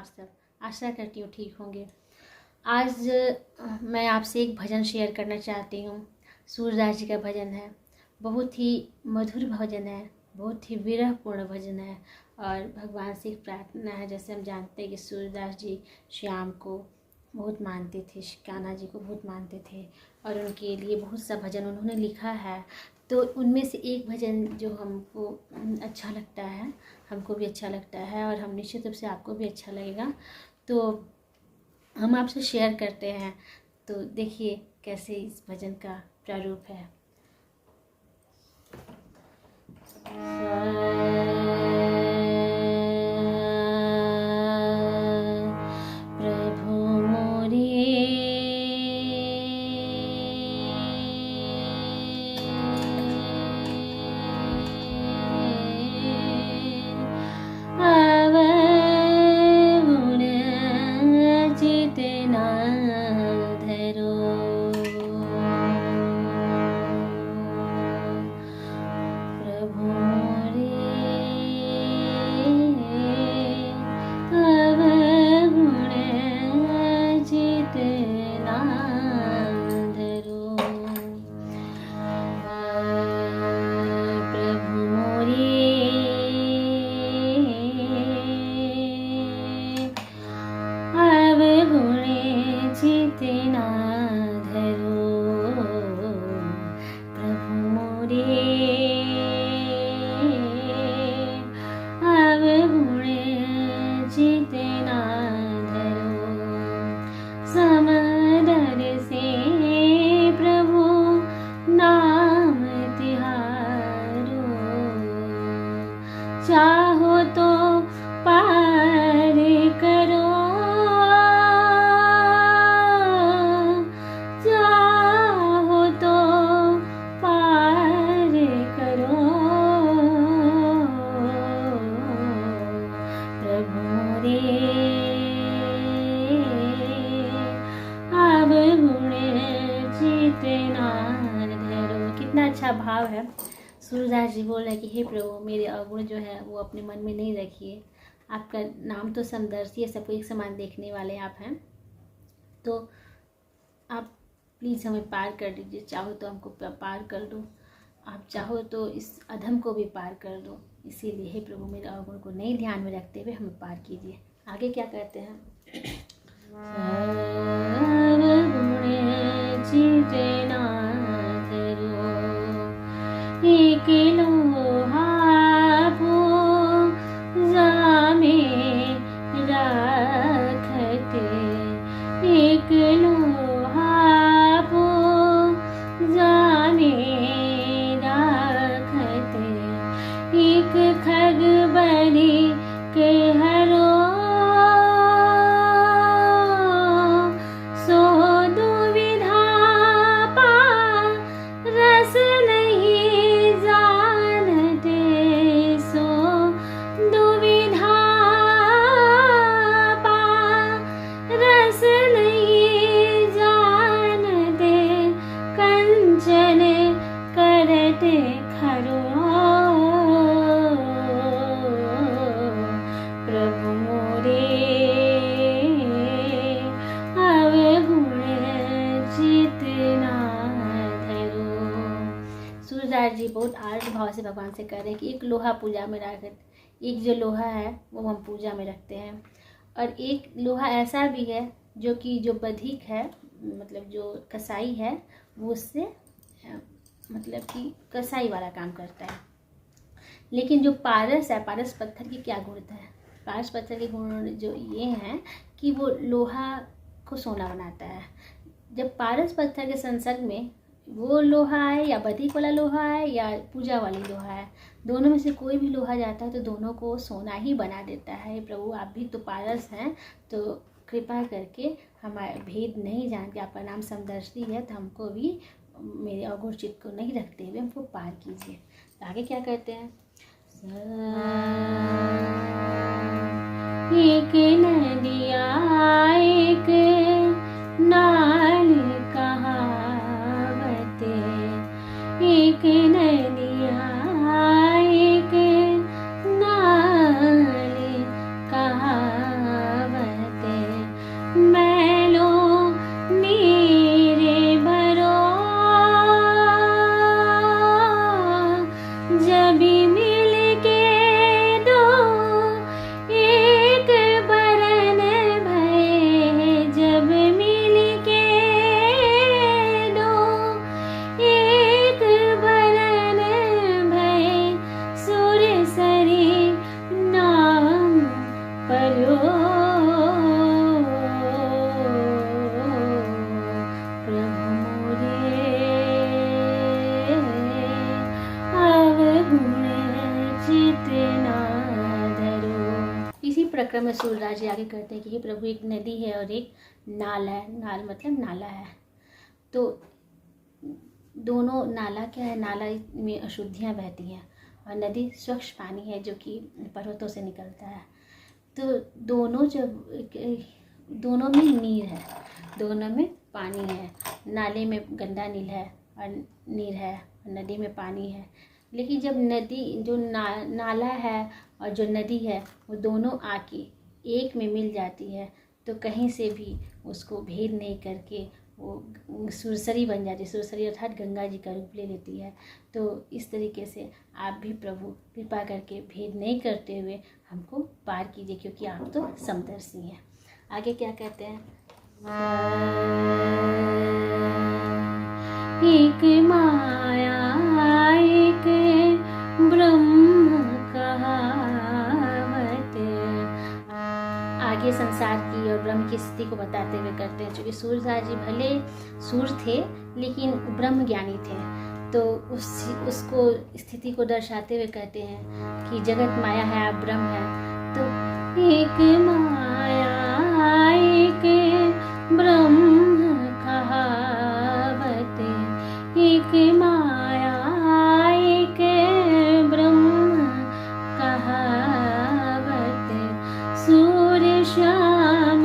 सब? आशा करती हूँ ठीक होंगे। आज मैं आपसे एक भजन शेयर करना चाहती हूँ। सूरदास जी का भजन है, बहुत ही मधुर भजन है, बहुत ही विरहपूर्ण भजन है और भगवान से एक प्रार्थना है। जैसे हम जानते हैं कि सूरदास जी श्याम को बहुत मानते थे, कान्हा जी को बहुत मानते थे और उनके लिए बहुत सा भजन उन्होंने लिखा है। तो उनमें से एक भजन जो हमको अच्छा लगता है, हमको भी अच्छा लगता है और हम निश्चित रूप से आपको भी अच्छा लगेगा, तो हम आपसे शेयर करते हैं। तो देखिए कैसे इस भजन का प्रारूप है। चाहो तो पार करो, चाहो तो पार करो, प्रभु रे अब गुण जितना धरो। कितना अच्छा भाव है। सूरदास जी बोल रहे हैं कि हे प्रभु, मेरे अवगुण जो है वो अपने मन में नहीं रखिए। आपका नाम तो समदर्शी है, सबको एक समान देखने वाले आप हैं, तो आप प्लीज़ हमें पार कर दीजिए। चाहो तो हमको पार कर दो, आप चाहो तो इस अधम को भी पार कर दो। इसीलिए हे प्रभु, मेरे अवगुण को नहीं ध्यान में रखते हुए हमें पार कीजिए। आगे क्या कहते हैं? एक लोहा पूजा में रखते, एक लोहा पूजा में रखते, एक खग बलि के हरो, सो दुविधा पा रस नहीं जानते, सो दुविधा पा रस नहीं जानते, कंचन करते खरो, प्रभु मोरे अवगुण जितना धरो। सूरदास जी बहुत आर्ट भाव से भगवान से कह रहे हैं कि एक लोहा पूजा में रखते, एक जो लोहा है वो हम पूजा में रखते हैं, और एक लोहा ऐसा भी है जो कि जो बधिक है, मतलब जो कसाई है, वो उससे मतलब कि कसाई वाला काम करता है। लेकिन जो पारस है, पारस पत्थर की क्या गुण है? पारस पत्थर के गुण जो ये हैं कि वो लोहा को सोना बनाता है। जब पारस पत्थर के संसर्ग में वो लोहा है, या बधिक वाला लोहा है या पूजा वाली लोहा है, दोनों में से कोई भी लोहा जाता है तो दोनों को सोना ही बना देता है। प्रभु आप भी तो पारस हैं, तो कृपा करके हमारे भेद नहीं जान के, आपका नाम समदर्शी है, तो हमको भी मेरे अवगुण चित्त को नहीं रखते हुए हमको पार कीजिए। तो आगे क्या कहते हैं? एक नदिया एक नाल कहावत, एक नदिया एक नाल कहावत, आकर में सूरदास जी आगे कहते हैं कि हे प्रभु, एक नदी है और एक नाल है। नाल मतलब नाला है। तो दोनों, नाला क्या है, नाला में अशुद्धियाँ बहती हैं और नदी स्वच्छ पानी है जो कि पर्वतों से निकलता है। तो दोनों में नीर है, दोनों में पानी है। नाले में गंदा नील है और नीर है, नदी में पानी है। लेकिन जब नदी जो नाला है और जो नदी है वो दोनों आके एक में मिल जाती है तो कहीं से भी उसको भेद नहीं करके वो सुरसरी बन जाती है। सुरसरी अर्थात गंगा जी का रूप ले लेती है। तो इस तरीके से आप भी प्रभु कृपा करके भेद नहीं करते हुए हमको पार कीजिए, क्योंकि आप तो समदर्शी हैं। आगे क्या कहते हैं? एक माया एक ब्रह्म कहावत। आगे संसार की और ब्रह्म की स्थिति को बताते हुए करते हैं। चूँकि सूरदास जी भले सूर थे लेकिन ब्रह्म ज्ञानी थे, तो उसको स्थिति को दर्शाते हुए कहते हैं कि जगत माया है, आप ब्रह्म है। तो एक माया एक ब्रह्म कहावत, एक माया एक ब्रह्म कहावत। सूर्य श्याम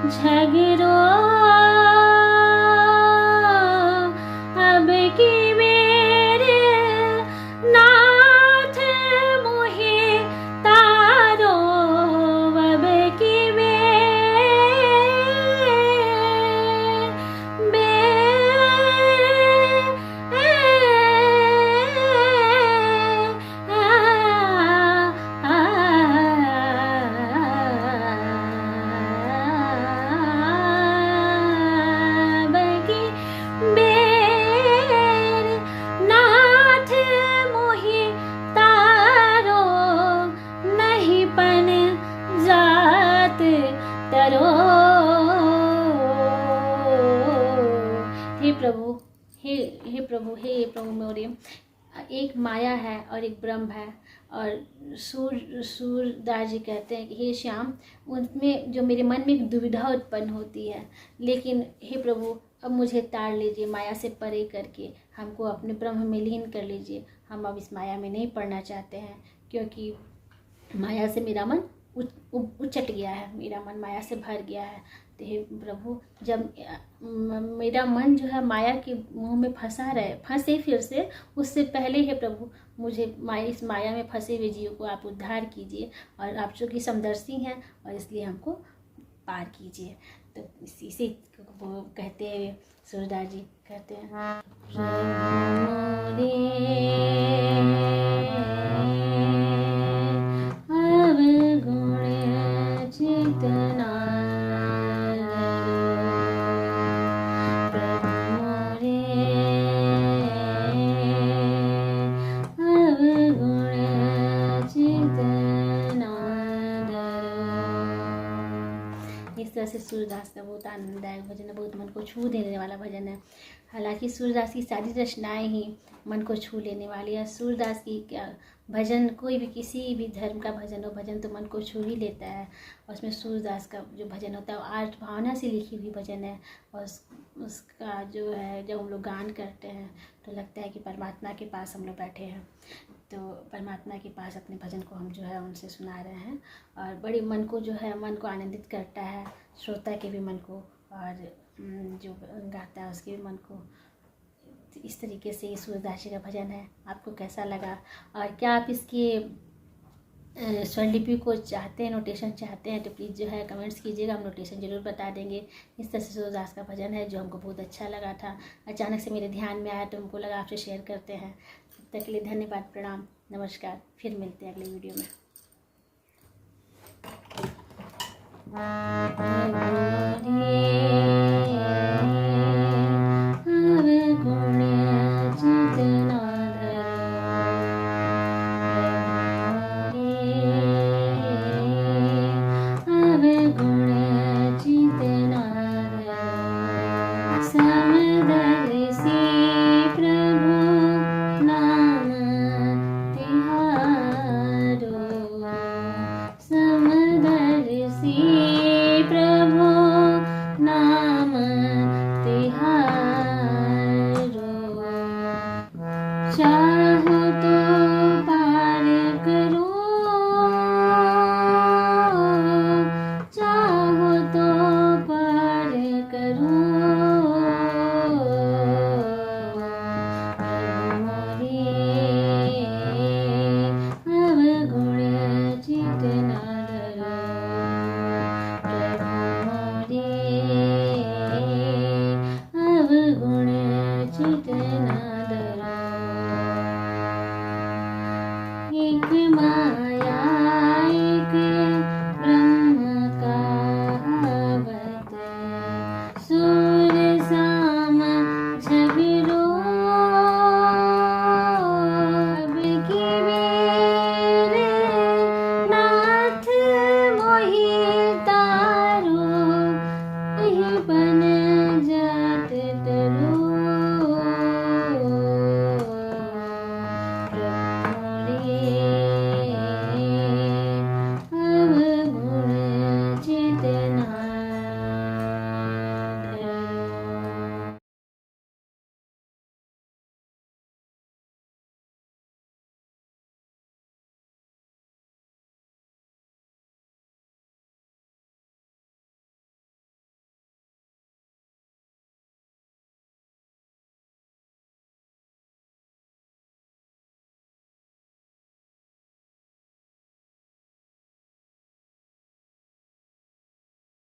झगड़ो अब की मेरे नाथ मोहे तारो, अब की हे प्रभु मोरे, एक माया है और एक ब्रह्म है। और सूरदास जी कहते हैं कि हे श्याम, उनमें जो मेरे मन में एक दुविधा उत्पन्न होती है, लेकिन हे प्रभु अब मुझे तार लीजिए, माया से परे करके हमको अपने ब्रह्म में लीन कर लीजिए। हम अब इस माया में नहीं पड़ना चाहते हैं, क्योंकि माया से मेरा मन उचट गया है, मेरा मन माया से भर गया है। तो हे प्रभु, जब मेरा मन जो है माया के मुंह में फंसे फिर से, उससे पहले हे प्रभु मुझे इस माया में फंसे हुए जीव को आप उद्धार कीजिए, और आप चूँकि समदर्शी हैं और इसलिए हमको पार कीजिए। तो इसी को कहते हुए सूरदास जी कहते हैं, से सूरदास का बहुत आनंददायक भजन है, बहुत मन को छू देने वाला भजन है। हालांकि सूरदास की सारी रचनाएं ही मन को छू लेने वाली है। सूरदास की क्या भजन, कोई भी किसी भी धर्म का भजन हो, भजन तो मन को छू ही लेता है। और उसमें सूरदास का जो भजन होता है वो आर्ट भावना से लिखी हुई भजन है, और उसका जो है जब हम लोग गान करते हैं तो लगता है कि परमात्मा के पास हम लोग बैठे हैं। तो परमात्मा के पास अपने भजन को हम जो है उनसे सुना रहे हैं, और बड़ी मन को जो है मन को आनंदित करता है, श्रोता के भी मन को, और जो गाता है उसके भी मन को। इस तरीके से ये सूरदास जी का भजन है। आपको कैसा लगा, और क्या आप इसके स्वरलिपि को चाहते हैं, नोटेशन चाहते हैं, तो प्लीज़ जो है कमेंट्स कीजिएगा, हम नोटेशन ज़रूर बता देंगे। इस तरह से सूरदास का भजन है जो हमको बहुत अच्छा लगा था, अचानक से मेरे ध्यान में आया तो हमको लगा आपसे शेयर करते हैं। तब तक के लिए धन्यवाद, प्रणाम, नमस्कार। फिर मिलते हैं अगले वीडियो में।